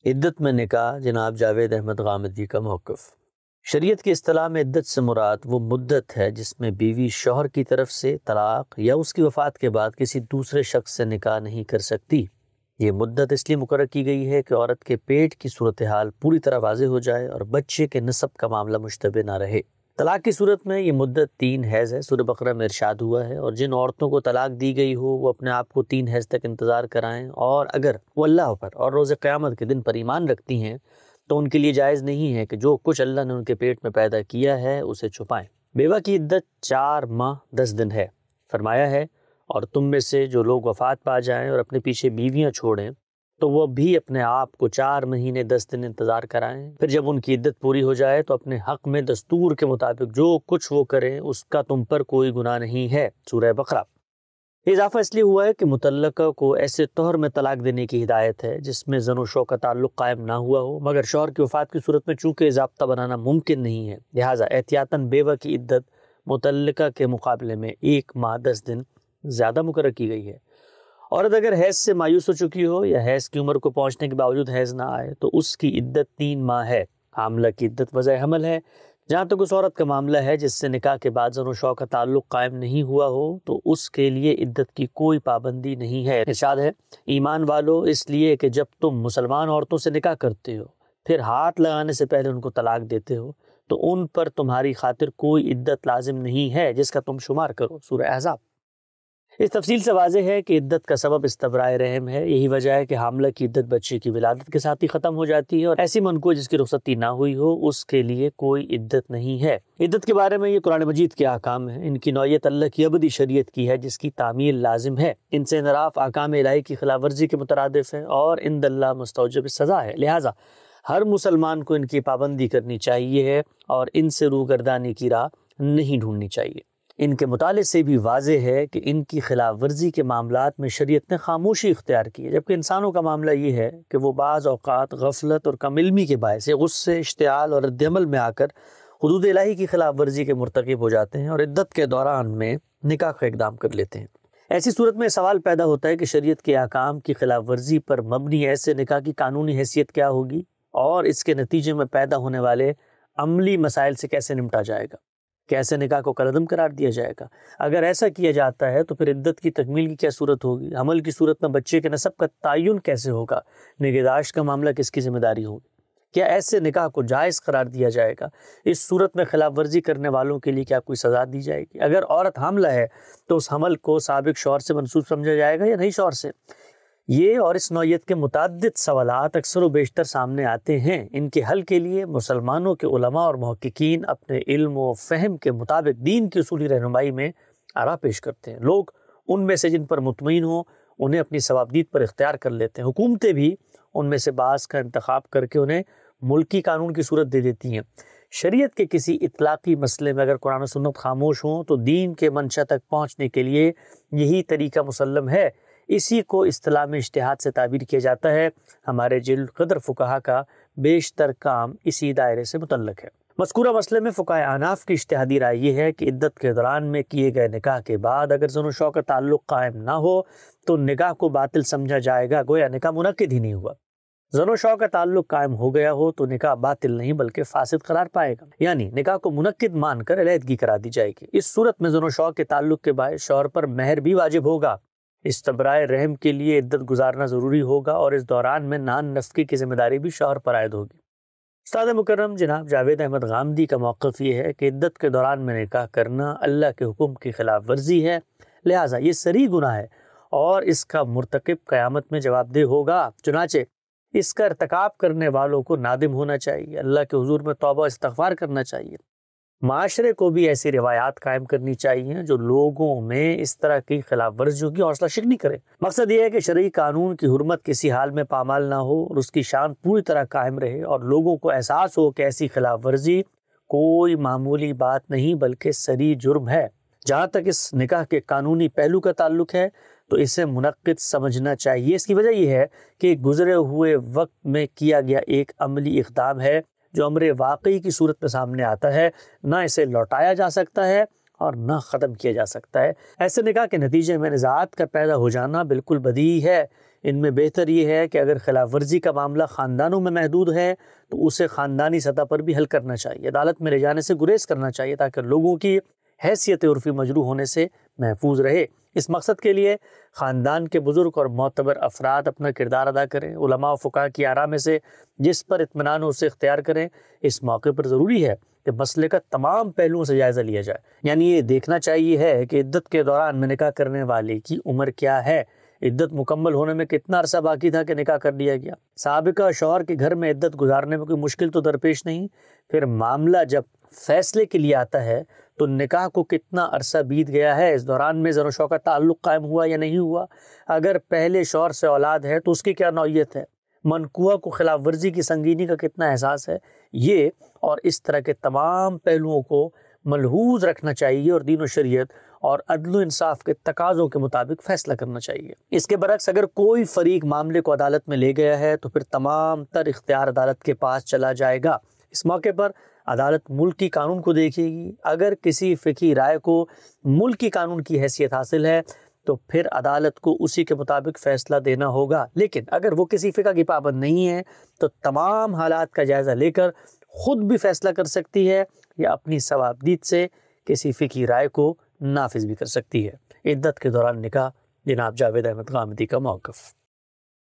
عدت میں نکاح جناب جاوید احمد غامدی کا موقف۔ شریعت کی اصطلاح میں عدت سے مراد وہ مدت ہے جس میں بیوی شوہر کی طرف سے طلاق یا اس کی وفات کے بعد کسی دوسرے شخص سے نکاح نہیں کر سکتی۔ یہ مدت اس لیے مقرر کی گئی ہے کہ عورت کے پیٹ کی صورتحال پوری طرح واضح ہو جائے اور بچے کے نسب کا معاملہ مشتبہ نہ رہے۔ طلاق کی صورت میں یہ مدت 3 حیض ہے۔ سورہ بقرہ میں ارشاد ہوا ہے، اور جن عورتوں کو طلاق دی گئی ہو وہ اپنے آپ کو 3 حیض تک انتظار کرائیں، اور اگر وہ اللہ پر اور روز قیامت کے دن پر ایمان رکھتی ہیں تو ان کے لیے جائز نہیں ہے کہ جو کچھ اللہ نے ان کے پیٹ میں پیدا کیا ہے اسے چھپائیں۔ بیوہ کی عدت 4 ماہ 10 دن ہے۔ فرمایا ہے، اور تم میں سے جو لوگ وفات پا جائیں اور اپنے پیچھے بیویاں چھوڑیں تو وہ بھی اپنے آپ کو 4 مہینے 10 دن انتظار کرائیں، پھر جب ان کی عدت پوری ہو جائے تو اپنے حق میں دستور کے مطابق جو کچھ وہ کریں اس کا تم پر کوئی گناہ نہیں ہے۔ سورہ بقرہ۔ اضافہ اس لیے ہوا ہے کہ مطلقہ کو ایسے طور میں طلاق دینے کی ہدایت ہے جس میں زن و شو کا تعلق قائم نہ ہوا ہو، مگر شوہر کی وفات کی صورت میں چونکہ ضابطہ بنانا ممکن نہیں ہے، لہٰذا احتیاطاً بیوہ کی عدت مطلقہ کے مقابلے میں 1 ماہ 10 دن زیادہ مقرر کی گئی ہے۔ عورت اگر حیض سے مایوس ہو چکی ہو یا حیض کی عمر کو پہنچنے کے باوجود حیض نہ آئے تو اس کی عدت 3 ماہ ہے۔ حاملہ کی عدت وضع حمل ہے۔ جہاں تک اس عورت کا معاملہ ہے جس سے نکاح کے بعد زن و شو کا تعلق قائم نہیں ہوا ہو تو اس کے لیے عدت کی کوئی پابندی نہیں ہے۔ ارشاد ہے، ایمان والو، اس لیے کہ جب تم مسلمان عورتوں سے نکاح کرتے ہو پھر ہاتھ لگانے سے پہلے ان کو طلاق دیتے ہو تو ان پر تمہاری خاطر کوئی عدت لازم نہیں ہے جس کا تم شمار کرو۔ سورہ احزاب۔ اس تفصیل سے واضح ہے کہ عدت کا سبب استبراء رحم ہے۔ یہی وجہ ہے کہ حاملہ کی عدت بچے کی ولادت کے ساتھ ہی ختم ہو جاتی ہے، اور ایسی منکوح جس کی رخصتی نہ ہوئی ہو اس کے لیے کوئی عدت نہیں ہے۔ عدت کے بارے میں یہ قرآن مجید کے احکام ہیں۔ ان کی نوعیت اللہ کی ابدی شریعت کی ہے جس کی تعمیل لازم ہے۔ ان سے انحراف احکام الہی کی خلاف ورزی کے مترادف ہے اور عند اللہ مستوجب سزا ہے، لہٰذا ہر مسلمان کو ان کی پابندی کرنی چاہیے اور ان سے روگردانی کی راہ نہیں ڈھونڈنی چاہیے۔ ان کے مطالعے سے بھی واضح ہے کہ ان کی خلاف ورزی کے معاملات میں شریعت نے خاموشی اختیار کی ہے، جبکہ انسانوں کا معاملہ یہ ہے کہ وہ بعض اوقات غفلت اور کم علمی کے باعث غصے، اشتعال اور رد عمل میں آ کر حدود الہی کی خلاف ورزی کے مرتکب ہو جاتے ہیں اور عدت کے دوران میں نکاح کا اقدام کر لیتے ہیں۔ ایسی صورت میں سوال پیدا ہوتا ہے کہ شریعت کے احکام کی خلاف ورزی پر مبنی ایسے نکاح کی قانونی حیثیت کیا ہوگی اور اس کے نتیجے میں پیدا ہونے والے عملی مسائل سے کیسے نمٹا جائے گا؟ کیسے نکاح کو کالعدم قرار دیا جائے گا؟ اگر ایسا کیا جاتا ہے تو پھر عدت کی تکمیل کی کیا صورت ہوگی؟ حمل کی صورت میں بچے کے نسب کا تعین کیسے ہوگا؟ نگہداشت کا معاملہ کس کی ذمہ داری ہوگی؟ کیا ایسے نکاح کو جائز قرار دیا جائے گا؟ اس صورت میں خلاف ورزی کرنے والوں کے لیے کیا کوئی سزا دی جائے گی؟ اگر عورت حاملہ ہے تو اس حمل کو سابق شوہر سے منسوب سمجھا جائے گا یا نئی شوہر سے؟ یہ اور اس نوعیت کے متعدد سوالات اکثر و بیشتر سامنے آتے ہیں۔ ان کے حل کے لیے مسلمانوں کے علماء اور محققین اپنے علم و فہم کے مطابق دین کی اصولی رہنمائی میں آراء پیش کرتے ہیں۔ لوگ ان میں سے جن پر مطمئن ہوں انہیں اپنی ثوابدید پر اختیار کر لیتے ہیں۔ حکومتیں بھی ان میں سے بعض کا انتخاب کر کے انہیں ملکی قانون کی صورت دے دیتی ہیں۔ شریعت کے کسی اطلاقی مسئلے میں اگر قرآن و سنت خاموش ہوں تو دین کے منشا تک پہنچنے کے لیے یہی طریقہ مسلم ہے۔ اسی کو اصطلاح میں اجتہاد سے تعبیر کیا جاتا ہے۔ ہمارے جل قدر فقہا کا بیشتر کام اسی دائرے سے متعلق ہے۔ مذکورہ مسئلے میں فقہائے احناف کی اجتہادی رائے یہ ہے کہ عدت کے دوران میں کیے گئے نکاح کے بعد اگر زن و شو کا تعلق قائم نہ ہو تو نکاح کو باطل سمجھا جائے گا، گویا نکاح منعقد ہی نہیں ہوا۔ زن و شو کا تعلق قائم ہو گیا ہو تو نکاح باطل نہیں بلکہ فاسد قرار پائے گا، یعنی نکاح کو منعقد مان کر علیحدگی کرا دی جائے گی۔ اس صورت میں زن و شو کے تعلق کے باعث شوہر پر مہر بھی واجب ہوگا۔ استبراء رحم کے لیے عدت گزارنا ضروری ہوگا اور اس دوران میں نان نفقے کی ذمہ داری بھی شوہر پر عائد ہوگی۔ استاد مکرم جناب جاوید احمد غامدی کا موقف یہ ہے کہ عدت کے دوران میں نکاح کرنا اللہ کے حکم کی خلاف ورزی ہے، لہٰذا یہ صریح گناہ ہے اور اس کا مرتکب قیامت میں جواب دہ ہوگا۔ چنانچہ اس کا ارتکاب کرنے والوں کو نادم ہونا چاہیے، اللہ کے حضور میں توبہ استغفار کرنا چاہیے۔ معاشرے کو بھی ایسی روایات قائم کرنی چاہیے جو لوگوں میں اس طرح کی خلاف ورزیوں کی حوصلہ شکنی کرے۔ مقصد یہ ہے کہ شرعی قانون کی حرمت کسی حال میں پامال نہ ہو اور اس کی شان پوری طرح قائم رہے اور لوگوں کو احساس ہو کہ ایسی خلاف ورزی کوئی معمولی بات نہیں بلکہ صریح جرم ہے۔ جہاں تک اس نکاح کے قانونی پہلو کا تعلق ہے تو اسے منعقد سمجھنا چاہیے۔ اس کی وجہ یہ ہے کہ گزرے ہوئے وقت میں کیا گیا ایک عملی اقدام ہے جو امر واقعی کی صورت میں سامنے آتا ہے، نہ اسے لوٹایا جا سکتا ہے اور نہ ختم کیا جا سکتا ہے۔ ایسے نکاح کے نتیجے میں نزاعات کا پیدا ہو جانا بالکل بدیہی ہے۔ ان میں بہتر یہ ہے کہ اگر خلاف ورزی کا معاملہ خاندانوں میں محدود ہے تو اسے خاندانی سطح پر بھی حل کرنا چاہیے، عدالت میں لے جانے سے گریز کرنا چاہیے تاکہ لوگوں کی حیثیت عرفی مجروح ہونے سے محفوظ رہے۔ اس مقصد کے لیے خاندان کے بزرگ اور معتبر افراد اپنا کردار ادا کریں، علماء و فقہاء کی آراء میں سے جس پر اطمینان ہو اسے اختیار کریں۔ اس موقع پر ضروری ہے کہ مسئلے کا تمام پہلوؤں سے جائزہ لیا جائے، یعنی یہ دیکھنا چاہیے ہے کہ عدت کے دوران میں نکاح کرنے والے کی عمر کیا ہے، عدت مکمل ہونے میں کتنا عرصہ باقی تھا کہ نکاح کر لیا گیا، سابقہ شوہر کے گھر میں عدت گزارنے میں کوئی مشکل تو درپیش نہیں، پھر معاملہ جب فیصلے کے لیے آتا ہے تو نکاح کو کتنا عرصہ بیت گیا ہے، اس دوران میں زن و شوق کا تعلق قائم ہوا یا نہیں ہوا، اگر پہلے شوہر سے اولاد ہے تو اس کی کیا نوعیت ہے، منکوحہ کو خلاف ورزی کی سنگینی کا کتنا احساس ہے، یہ اور اس طرح کے تمام پہلوؤں کو ملحوظ رکھنا چاہیے اور دین و شریعت اور عدل و انصاف کے تقاضوں کے مطابق فیصلہ کرنا چاہیے۔ اس کے برعکس اگر کوئی فریق معاملے کو عدالت میں لے گیا ہے تو پھر تمام تر اختیار عدالت کے پاس چلا جائے گا۔ اس موقع پر عدالت ملکی قانون کو دیکھے گی، اگر کسی فقہی رائے کو ملکی قانون کی حیثیت حاصل ہے تو پھر عدالت کو اسی کے مطابق فیصلہ دینا ہوگا، لیکن اگر وہ کسی فقہ کی پابند نہیں ہے تو تمام حالات کا جائزہ لے کر خود بھی فیصلہ کر سکتی ہے یا اپنی ثوابدید سے کسی فقہی رائے کو نافذ بھی کر سکتی ہے۔ عدت کے دوران نکاح، جناب جاوید احمد غامدی کا موقف۔